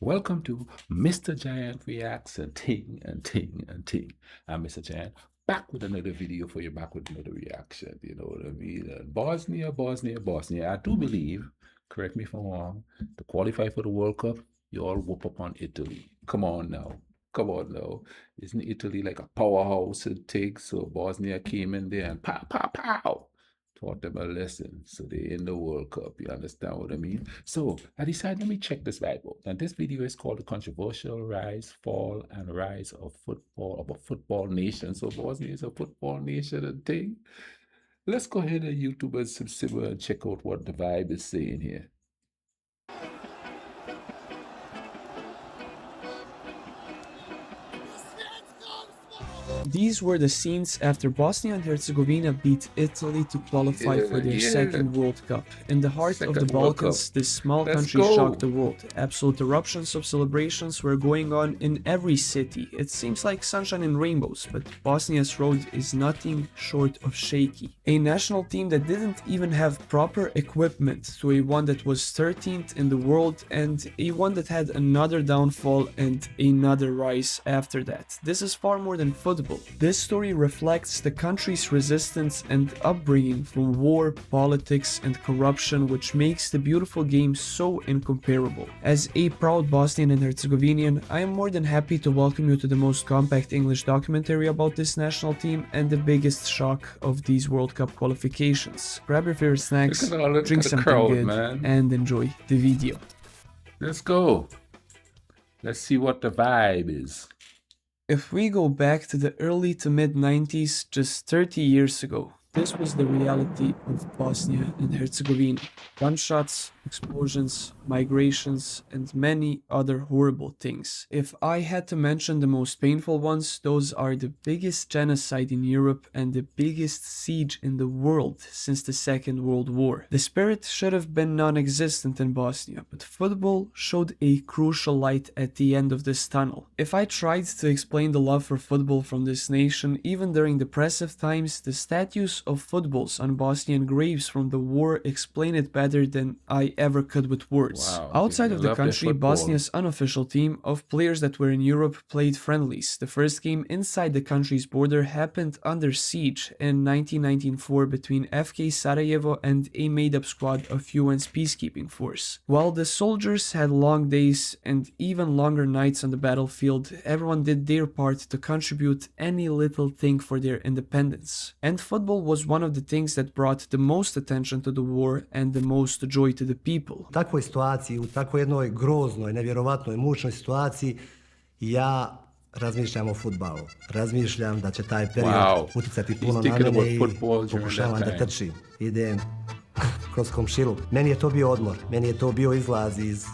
Welcome to Mr. Giant Reacts and Ting and Ting and Ting. I'm Mr. Giant, back with another video for you, back with another reaction. You know what I mean? Bosnia. I do believe, correct me if I'm wrong, to qualify for the World Cup, you all whoop up on Italy. Come on now. Come on now. Isn't Italy like a powerhouse and thing? So Bosnia came in there and pow, pow, pow, taught them a lesson. So they're in the World Cup. You understand what I mean? So I decided, let me check this Bible. And this video is called The Controversial Rise, Fall, and Rise of a Football Nation. So Bosnia is a football nation and thing. Let's go ahead and YouTube and simmer and check out what the vibe is saying here. These were the scenes after Bosnia and Herzegovina beat Italy to qualify for their second World Cup. In the heart of the Balkans, this small country shocked the world. Absolute eruptions of celebrations were going on in every city. It seems like sunshine and rainbows, but Bosnia's road is nothing short of shaky. A national team that didn't even have proper equipment, to a one that was 13th in the world, and a one that had another downfall and another rise after that. This is far more than football. This story reflects the country's resistance and upbringing from war, politics, and corruption, which makes the beautiful game so incomparable. As a proud Bosnian and Herzegovinian, I am more than happy to welcome you to the most compact English documentary about this national team and the biggest shock of these World Cup qualifications. Grab your favorite snacks, drink something good, and enjoy the video. Let's go. Let's see what the vibe is. If we go back to the early to mid 90s, just 30 years ago, this was the reality of Bosnia and Herzegovina. Gunshots, explosions, migrations, and many other horrible things. If I had to mention the most painful ones, those are the biggest genocide in Europe and the biggest siege in the world since the Second World War. The spirit should have been non-existent in Bosnia, but football showed a crucial light at the end of this tunnel. If I tried to explain the love for football from this nation, even during depressive times, the statues of footballs on Bosnian graves from the war explain it better than I ever could with words. Wow, outside of the country, Bosnia's unofficial team of players that were in Europe played friendlies. The first game inside the country's border happened under siege in 1994 between FK Sarajevo and a made-up squad of UN's peacekeeping force. While the soldiers had long days and even longer nights on the battlefield, everyone did their part to contribute any little thing for their independence. And football was one of the things that brought the most attention to the war and the most joy to the people. U takvoj situaciji, u takvoj jednoj groznoj, nevjerovatnoj, mučnoj situaciji, ja razmišljam o fudbalu. Razmišljam da će taj period uticati puno na mene i pokušavam da trčim. Idem kroz komšiluk. Meni je to bio odmor, meni je to bio izlaz iz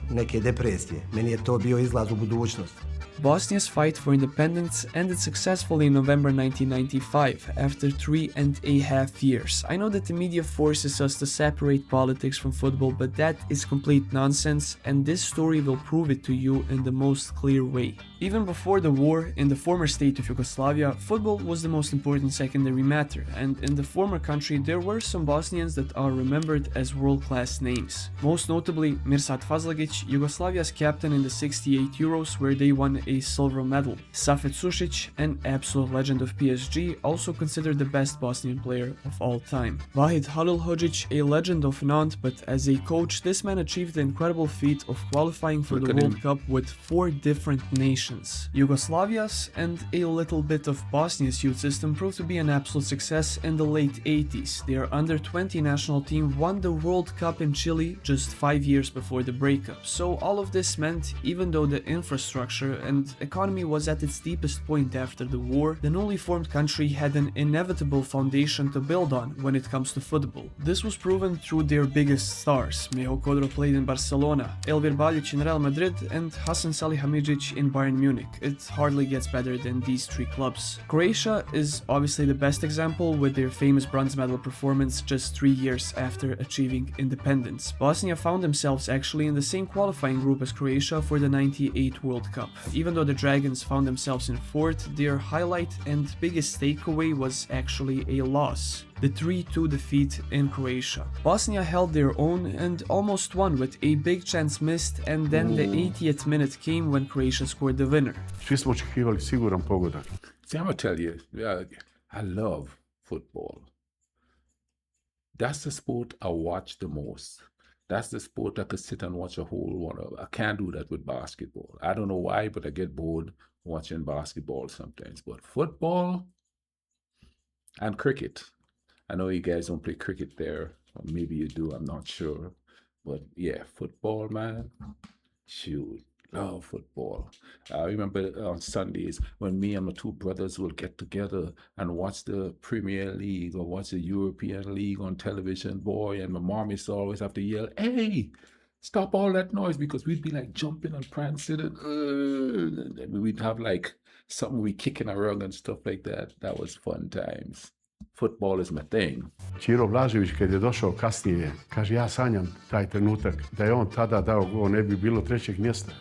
neke depresije, meni je to bio izlaz u budućnost. Bosnia's fight for independence ended successfully in November 1995, after 3.5 years. I know that the media forces us to separate politics from football, but that is complete nonsense, and this story will prove it to you in the most clear way. Even before the war, in the former state of Yugoslavia, football was the most important secondary matter, and in the former country there were some Bosnians that are remembered as world-class names. Most notably, Mirsad Fazlagić, Yugoslavia's captain in the 68 Euros, where they won a silver medal. Safet Sušić, an absolute legend of PSG, also considered the best Bosnian player of all time. Vahid Halilhodžić, a legend of Nantes, but as a coach, this man achieved the incredible feat of qualifying for the World Cup with 4 different nations. Yugoslavia's and a little bit of Bosnia's youth system proved to be an absolute success in the late 80s. Their under-20 national team won the World Cup in Chile just 5 years before the breakup. So all of this meant, even though the infrastructure and economy was at its deepest point after the war, the newly formed country had an inevitable foundation to build on when it comes to football. This was proven through their biggest stars. Miho Kodro played in Barcelona, Elvir Baljic in Real Madrid, and Hasan Salihamidzic in Bayern Munich. It hardly gets better than these 3 clubs. Croatia is obviously the best example, with their famous bronze medal performance just 3 years after achieving independence. Bosnia found themselves actually in the same qualifying group as Croatia for the '98 World Cup. Even though the Dragons found themselves in fourth, their highlight and biggest takeaway was actually a loss. The 3-2 defeat in Croatia. Bosnia held their own and almost won with a big chance missed, and then the 80th minute came when Croatia scored the winner. Svi smo očekivali siguran pogodak. See, I'm gonna tell you, I love football. That's the sport I watch the most. That's the sport I could sit and watch a whole one of. I can't do that with basketball. I don't know why, but I get bored watching basketball sometimes. But football and cricket. I know you guys don't play cricket there, or maybe you do, I'm not sure. But yeah, football, man, shoot, love football. I remember on Sundays when me and my two brothers will get together and watch the Premier League or watch the European League on television, boy, and my mom used to always have to yell, hey, stop all that noise, because we'd be like jumping and prancing and we'd have like something we kicking around and stuff like that. That was fun times. Football is my thing. Ćiro Blažević kad je došao kasnije, kaže ja sanjam taj trenutak, da je on tada dao gol, ne bi bilo trećeg mjesta.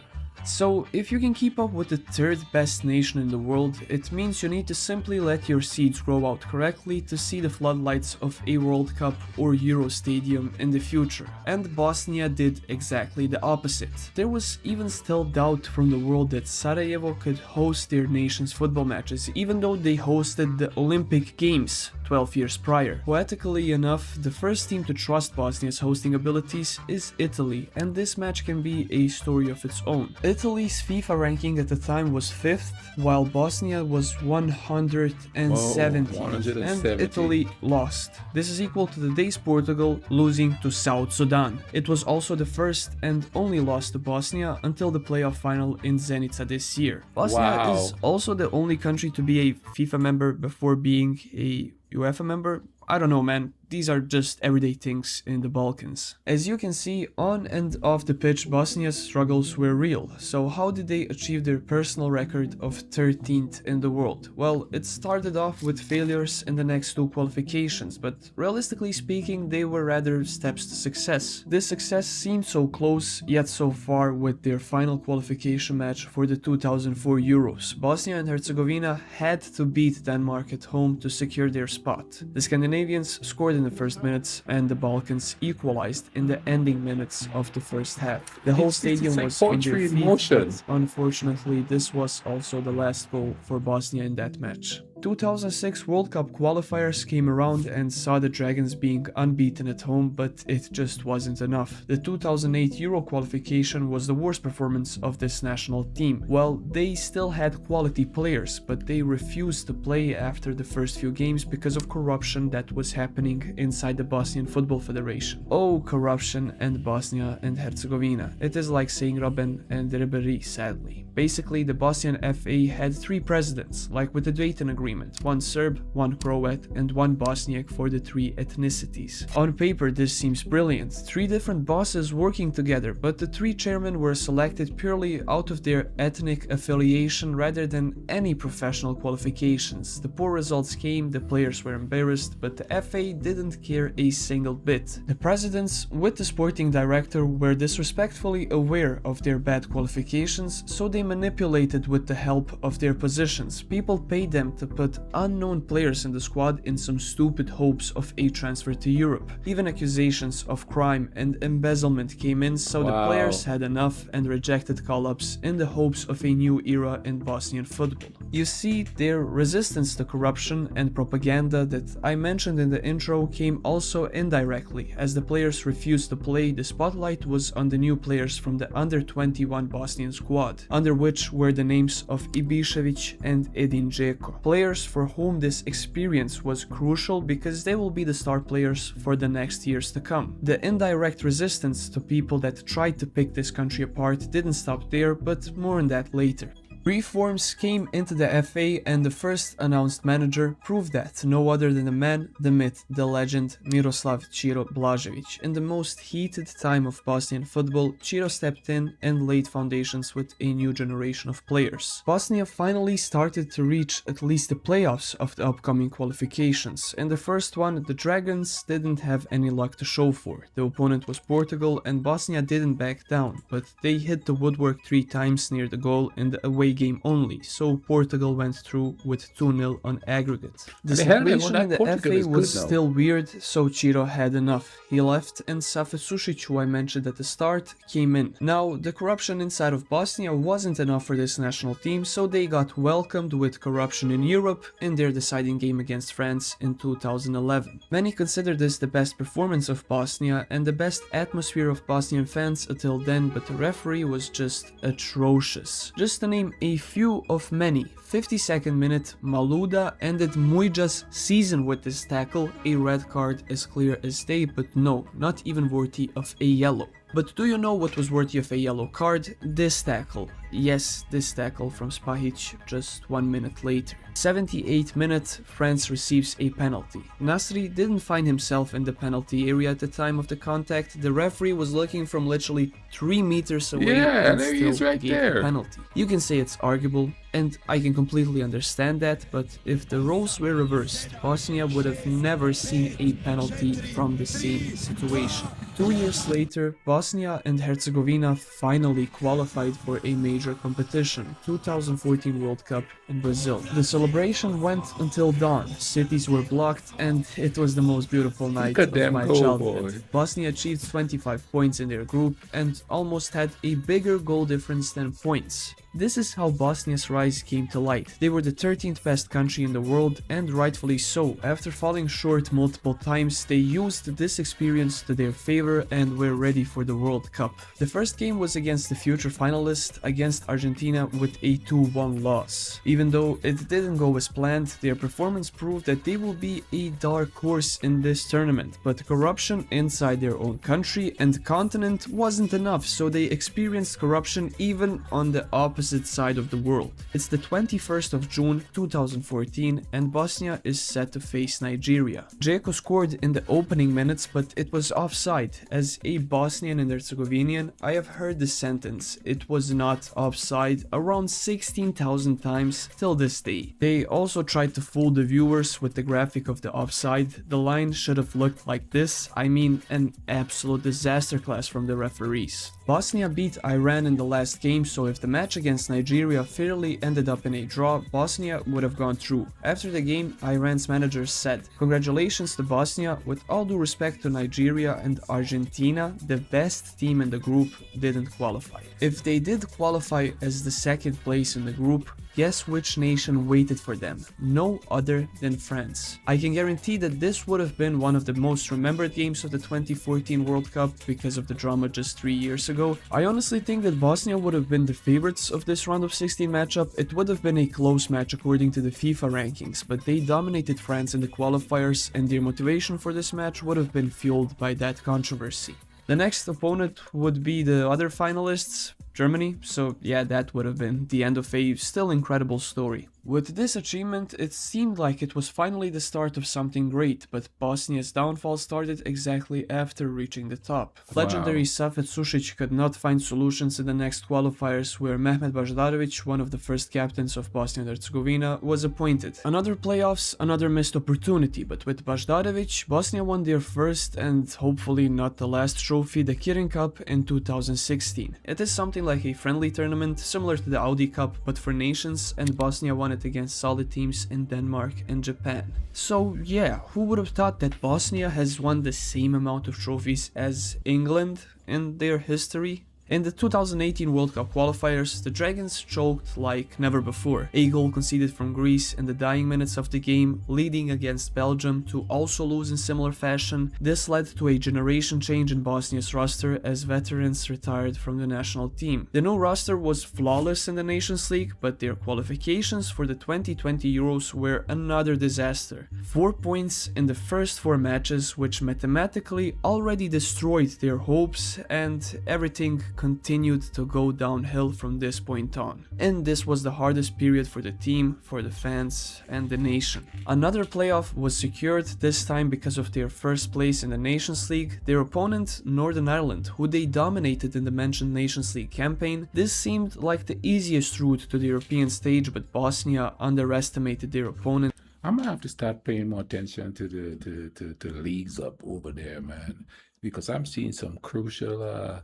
So, if you can keep up with the third best nation in the world, it means you need to simply let your seeds grow out correctly to see the floodlights of a World Cup or Euro stadium in the future. And Bosnia did exactly the opposite. There was even still doubt from the world that Sarajevo could host their nation's football matches, even though they hosted the Olympic Games 12 years prior. Poetically enough, the first team to trust Bosnia's hosting abilities is Italy, and this match can be a story of its own. Italy's FIFA ranking at the time was 5th, while Bosnia was 170th, and Italy lost. This is equal to the day's Portugal losing to South Sudan. It was also the first and only loss to Bosnia until the playoff final in Zenica this year. Bosnia is also the only country to be a FIFA member before being a UEFA member. I don't know, man. These are just everyday things in the Balkans. As you can see, on and off the pitch, Bosnia's struggles were real. So how did they achieve their personal record of 13th in the world? Well, it started off with failures in the next two qualifications, but realistically speaking, they were rather steps to success. This success seemed so close, yet so far with their final qualification match for the 2004 Euros. Bosnia and Herzegovina had to beat Denmark at home to secure their spot. The Scandinavians scored in the first minutes, and the Balkans equalized in the ending minutes of the first half. The whole stadium was on their feet, but unfortunately this was also the last goal for Bosnia in that match. 2006 World Cup qualifiers came around and saw the Dragons being unbeaten at home, but it just wasn't enough. The 2008 Euro qualification was the worst performance of this national team. Well, they still had quality players, but they refused to play after the first few games because of corruption that was happening inside the Bosnian Football Federation. Oh, corruption and Bosnia and Herzegovina. It is like saying Robben and Ribéry, sadly. Basically, the Bosnian FA had 3 presidents, like with the Dayton Agreement. One Serb, one Croat, and one Bosniak for the 3 ethnicities. On paper, this seems brilliant. 3 different bosses working together, but the 3 chairmen were selected purely out of their ethnic affiliation rather than any professional qualifications. The poor results came, the players were embarrassed, but the FA didn't care a single bit. The presidents, with the sporting director, were disrespectfully aware of their bad qualifications, so they manipulated with the help of their positions. People paid them to put unknown players in the squad in some stupid hopes of a transfer to Europe. Even accusations of crime and embezzlement came in, so the players had enough and rejected call-ups in the hopes of a new era in Bosnian football. You see, their resistance to corruption and propaganda that I mentioned in the intro came also indirectly. As the players refused to play, the spotlight was on the new players from the under-21 Bosnian squad, under which were the names of Ibišević and Edin Džeko. Players for whom this experience was crucial because they will be the star players for the next years to come. The indirect resistance to people that tried to pick this country apart didn't stop there, but more on that later. Reforms came into the FA, and the first announced manager proved that, no other than the man, the myth, the legend, Miroslav Ćiro Blažević. In the most heated time of Bosnian football, Ćiro stepped in and laid foundations with a new generation of players. Bosnia finally started to reach at least the playoffs of the upcoming qualifications. In the first one, the Dragons didn't have any luck to show for. The opponent was Portugal, and Bosnia didn't back down, but they hit the woodwork 3 times near the goal in the away away game only, so Portugal went through with 2-0 on aggregate. The situation in the FA was still weird, so Ciro had enough. He left and Safet Sušić, who I mentioned at the start, came in. Now, the corruption inside of Bosnia wasn't enough for this national team, so they got welcomed with corruption in Europe in their deciding game against France in 2011. Many consider this the best performance of Bosnia and the best atmosphere of Bosnian fans until then, but the referee was just atrocious. Just to name a few of many, 52nd minute, Maluda ended Muija's season with this tackle, a red card as clear as day, but no, not even worthy of a yellow. But do you know what was worthy of a yellow card? This tackle. Yes, this tackle from Spahić just 1 minute later. 78th minute, France receives a penalty. Nasri didn't find himself in the penalty area at the time of the contact. The referee was looking from literally 3 meters away and still gave a penalty. You can say it's arguable, and I can completely understand that, but if the roles were reversed, Bosnia would have never seen a penalty from the same situation. 2 years later, Bosnia and Herzegovina finally qualified for a major competition, 2014 World Cup in Brazil. The celebration went until dawn, cities were blocked, and it was the most beautiful night of my childhood. Bosnia achieved 25 points in their group and almost had a bigger goal difference than points. This is how Bosnia's rise came to light. They were the 13th best country in the world, and rightfully so. After falling short multiple times, they used this experience to their favor and were ready for the World Cup. The first game was against the future finalist, against Argentina, with a 2-1 loss. Even though it didn't go as planned, their performance proved that they will be a dark horse in this tournament, but corruption inside their own country and continent wasn't enough, so they experienced corruption even on the opposite side of the world. It's the 21st of June 2014 and Bosnia is set to face Nigeria. Džeko scored in the opening minutes, but it was offside. As a Bosnian and Herzegovinian, I have heard the sentence "it was not offside" around 16,000 times till this day. They also tried to fool the viewers with the graphic of the offside. The line should have looked like this. I mean, an absolute disaster class from the referees. Bosnia beat Iran in the last game, so if the match against Nigeria fairly ended up in a draw, Bosnia would have gone through. After the game, Iran's manager said, "Congratulations to Bosnia. With all due respect to Nigeria and Argentina, the best team in the group didn't qualify." If they did qualify as the second place in the group, guess which nation waited for them? No other than France. I can guarantee that this would have been one of the most remembered games of the 2014 World Cup because of the drama just 3 years ago. I honestly think that Bosnia would have been the favorites of this round of 16 matchup. It would have been a close match according to the FIFA rankings, but they dominated France in the qualifiers and their motivation for this match would have been fueled by that controversy. The next opponent would be the other finalists, Germany, so yeah, that would have been the end of a still incredible story. With this achievement, it seemed like it was finally the start of something great, but Bosnia's downfall started exactly after reaching the top. Legendary Safet Sušić could not find solutions in the next qualifiers, where Mehmet Baždarević, one of the first captains of Bosnia and Herzegovina, was appointed. Another playoffs, another missed opportunity, but with Baždarević, Bosnia won their first and hopefully not the last trophy, the Kirin Cup, in 2016. It is something like a friendly tournament, similar to the Audi Cup, but for nations, and Bosnia won it against solid teams in Denmark and Japan. So yeah, who would have thought that Bosnia has won the same amount of trophies as England in their history? In the 2018 World Cup qualifiers, the Dragons choked like never before. A goal conceded from Greece in the dying minutes of the game, leading against Belgium to also lose in similar fashion. This led to a generation change in Bosnia's roster as veterans retired from the national team. The new roster was flawless in the Nations League, but their qualifications for the 2020 Euros were another disaster. 4 points in the first 4 matches, which mathematically already destroyed their hopes, and everything continued to go downhill from this point on. And this was the hardest period for the team, for the fans, and the nation. Another playoff was secured, this time because of their first place in the Nations League. Their opponent, Northern Ireland, who they dominated in the mentioned Nations League campaign. This seemed like the easiest route to the European stage, but Bosnia underestimated their opponent. I'm gonna have to start paying more attention to the leagues up over there, man, because I'm seeing some crucial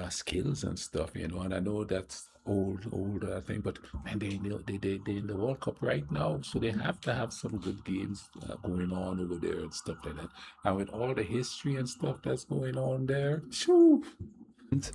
skills and stuff, you know, and I know that's old thing. But man, they in the World Cup right now, so they have to have some good games going on over there and stuff like that. And with all the history and stuff that's going on there, shoo,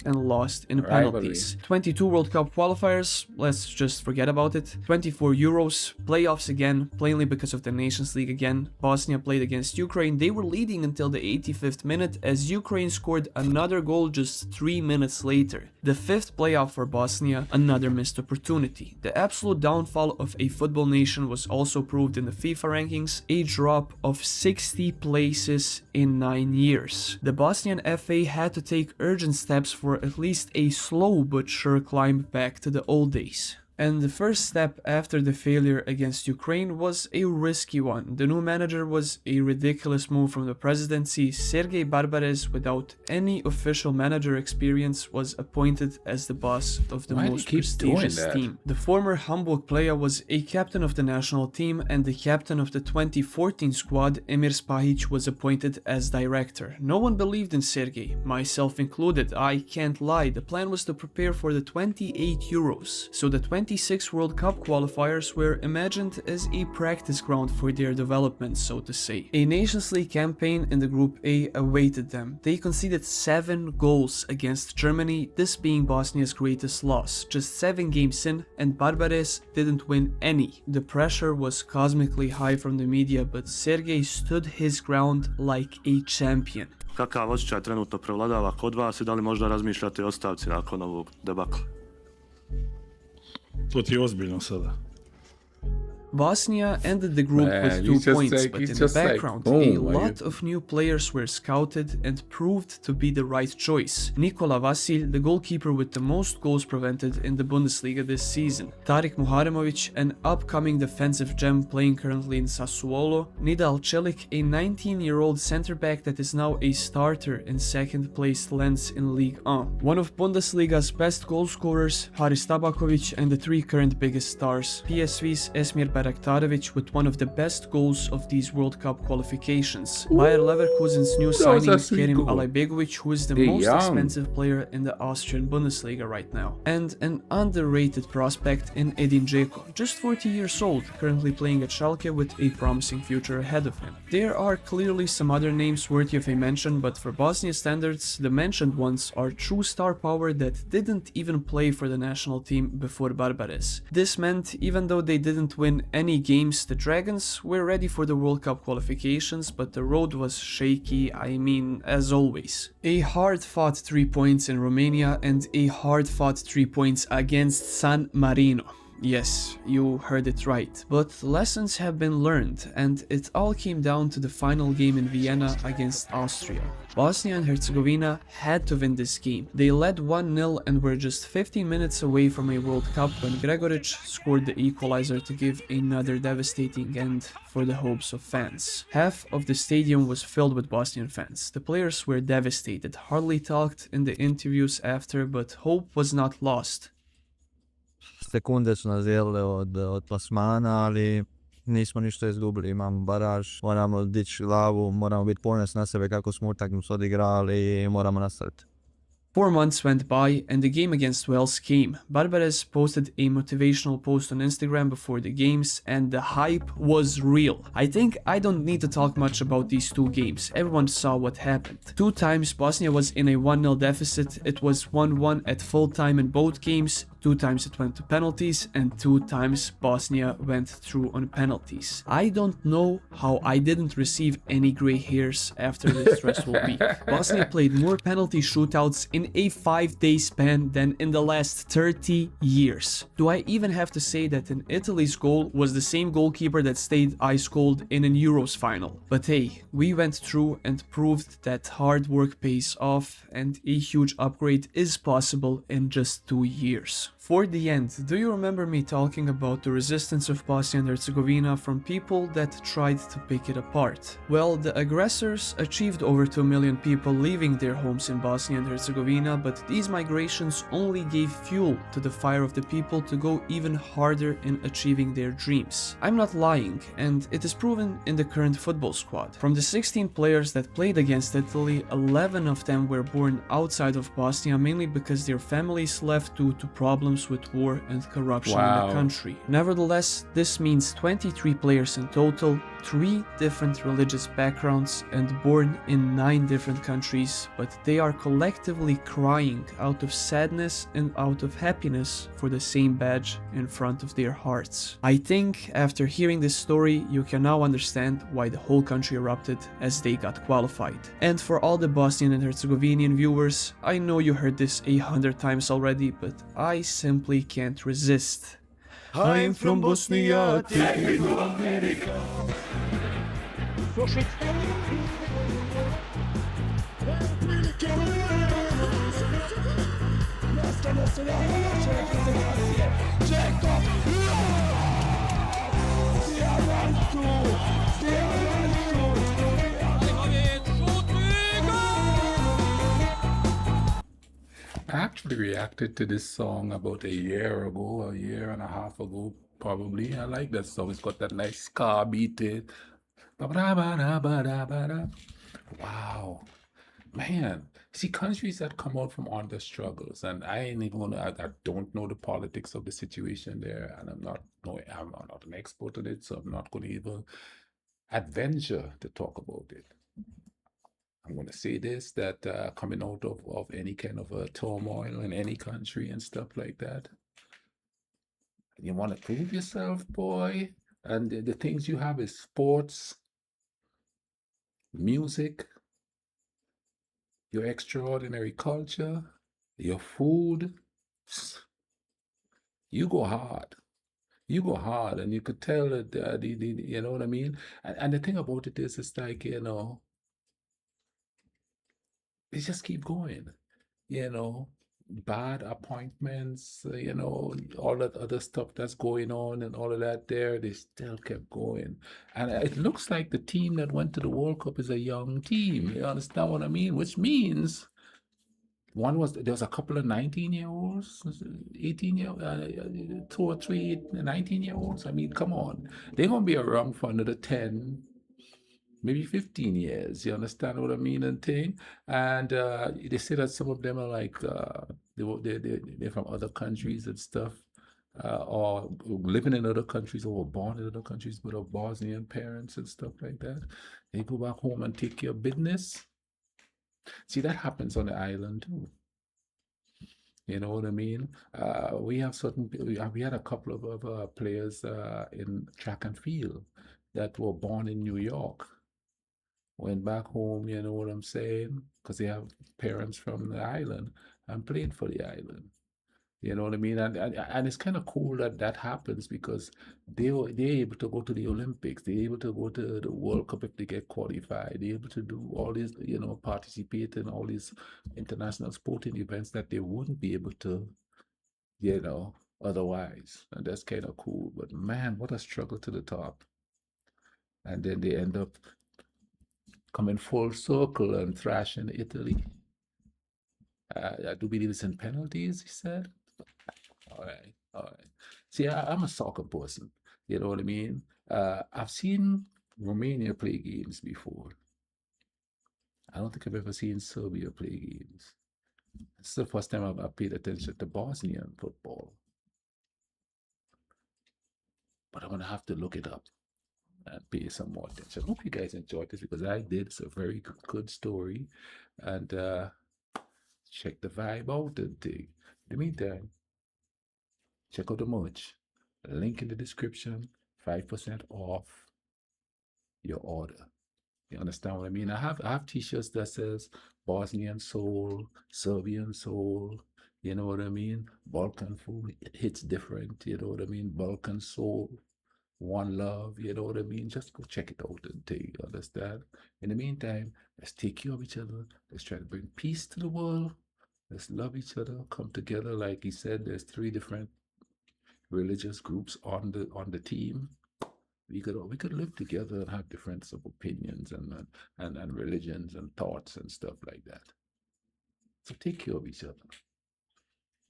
and lost in penalties. 22 World Cup qualifiers, let's just forget about it. 24 Euros, playoffs again, plainly because of the Nations League again. Bosnia played against Ukraine. They were leading until the 85th minute as Ukraine scored another goal just 3 minutes later. The 5th playoff for Bosnia, another missed opportunity. The absolute downfall of a football nation was also proved in the FIFA rankings, a drop of 60 places in 9 years. The Bosnian FA had to take urgent steps for at least a slow but sure climb back to the old days. And the first step after the failure against Ukraine was a risky one. The new manager was a ridiculous move from the presidency. Sergej Barbares, without any official manager experience, was appointed as the boss of the most prestigious team. The former Hamburg player was a captain of the national team, and the captain of the 2014 squad, Emir Spahic, was appointed as director. No one believed in Sergej, myself included. I can't lie. The plan was to prepare for the 28 Euros, so the 26 World Cup qualifiers were imagined as a practice ground for their development, so to say. A Nations League campaign in the Group A awaited them. They conceded 7 goals against Germany, this being Bosnia's greatest loss. Just 7 games in, and Barbares didn't win any. The pressure was cosmically high from the media, but Sergej stood his ground like a champion. Kakav osjećaj trenutno prevladava kod vas i da li možda razmišljate o ostavci nakon ovog debakla? To ti je ozbiljno sada. Bosnia ended the group with 2 points, but in the background, a lot of new players were scouted and proved to be the right choice. Nikola Vasilj, the goalkeeper with the most goals prevented in the Bundesliga this season. Tarik Muharemovic, an upcoming defensive gem playing currently in Sassuolo. Nidal Čelik, a 19-year-old center-back that is now a starter in second-placed Lens in Ligue 1. One of Bundesliga's best goal scorers, Haris Tabakovic, and the 3 current biggest stars, PSV's Esmir Baraktarovic with one of the best goals of these World Cup qualifications. Bayer Leverkusen's new signing Kerim Alajbegovic, who is the most expensive player in the Austrian Bundesliga right now. And an underrated prospect in Edin Džeko, just 40 years old, currently playing at Schalke with a promising future ahead of him. There are clearly some other names worthy of a mention, but for Bosnia standards, the mentioned ones are true star power that didn't even play for the national team before Barbares. This meant even though they didn't win any games, the Dragons were ready for the World Cup qualifications, but the road was shaky, I mean, as always. A hard-fought 3 points in Romania and a hard-fought 3 points against San Marino. Yes, you heard it right. But lessons have been learned, and it all came down to the final game in Vienna against Austria. Bosnia and Herzegovina had to win this game. They led 1-0 and were just 15 minutes away from a World Cup when Gregoric scored the equalizer to give another devastating end for the hopes of fans. Half of the stadium was filled with Bosnian fans. The players were devastated, hardly talked in the interviews after, but hope was not lost. Sekunde su nas dijelile od plasmana, ali nismo ništa izgubili, imamo baraž, moramo dići glavu, moramo biti ponosni na sebe kako smo utakmicu odigrali i moramo nastaviti. 4 months went by and the game against Wales came. Barbares posted a motivational post on Instagram before the games and the hype was real. I think I don't need to talk much about these 2 games. Everyone saw what happened. 2 times Bosnia was in a 1-0 deficit. It was 1-1 at full time in both games. 2 times it went to penalties and 2 times Bosnia went through on penalties. I don't know how I didn't receive any gray hairs after this stressful week. Bosnia played more penalty shootouts in a 5-day span than in the last 30 years. Do I even have to say that in Italy's goal was the same goalkeeper that stayed ice cold in an Euros final? But hey, we went through and proved that hard work pays off and a huge upgrade is possible in just 2 years. For the end, do you remember me talking about the resistance of Bosnia and Herzegovina from people that tried to pick it apart? Well, the aggressors achieved over 2 million people leaving their homes in Bosnia and Herzegovina, but these migrations only gave fuel to the fire of the people to go even harder in achieving their dreams. I'm not lying, and it is proven in the current football squad. From the 16 players that played against Italy, 11 of them were born outside of Bosnia, mainly because their families left due to problems problems with war and corruption in the country. Nevertheless, this means 23 players in total, 3 different religious backgrounds, and born in 9 different countries, but they are collectively crying out of sadness and out of happiness for the same badge in front of their hearts. I think after hearing this story, you can now understand why the whole country erupted as they got qualified. And for all the Bosnian and Herzegovinian viewers, I know you heard this 100 times already, but I simply can't resist. I'm from Bosnia, take me to America. I actually reacted to this song about a year ago, a year and a half ago, probably. I like that song. It's got that nice ska beat it. Wow. Man, see, countries that come out from under struggles, and I ain't even gonna, I don't know the politics of the situation there, and I'm not an expert on it, so I'm not gonna even adventure to talk about it. I'm going to say this, that coming out of any kind of a turmoil in any country and stuff like that, you want to prove yourself, boy, and the things you have is sports, music, your extraordinary culture, your food. You go hard. You go hard, and you could tell that, you know what I mean? And the thing about it is, it's like, you know, they just keep going, you know, bad appointments, you know, all that other stuff that's going on and all of that there, they still kept going. And it looks like the team that went to the World Cup is a young team. You understand what I mean? Which means there was a couple of 19-year-olds, 2 or 3 19-year-olds. I mean, come on. They're going to be around for another 10, maybe 15 years, you understand what I mean, and thing. And they say that some of them are like, they're from other countries and stuff, or living in other countries, or were born in other countries, but have Bosnian parents and stuff like that. They go back home and take care of business. See, that happens on the island too. You know what I mean? We have we had a couple of other players in track and field that were born in New York, went back home, you know what I'm saying? Because they have parents from the island and played for the island. You know what I mean? And it's kind of cool that that happens, because they're able to go to the Olympics. They're able to go to the World Cup if they get qualified. They're able to do all these, you know, participate in all these international sporting events that they wouldn't be able to, you know, otherwise. And that's kind of cool. But man, what a struggle to the top. And then they end up coming full circle and thrashing Italy. I do believe it's in penalties, he said. All right, all right. See, I'm a soccer person. You know what I mean? I've seen Romania play games before. I don't think I've ever seen Serbia play games. It's the first time I've paid attention to Bosnian football. But I'm going to have to look it up and pay some more attention. I hope you guys enjoyed this, because I did. It's a very good story. And check the vibe out and thing. In the meantime, check out the merch. Link in the description. 5% off your order. You understand what I mean? I have t-shirts that says Bosnian soul, Serbian soul. You know what I mean? Balkan food, it hits different. You know what I mean? Balkan soul, one love. You know what I mean? Just go check it out and take. You understand? In the meantime, let's take care of each other. Let's try to bring peace to the world. Let's love each other. Come together, like he said. There's 3 different religious groups on the team. We could live together and have difference of opinions and religions and thoughts and stuff like that. So take care of each other.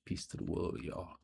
Peace to the world, y'all.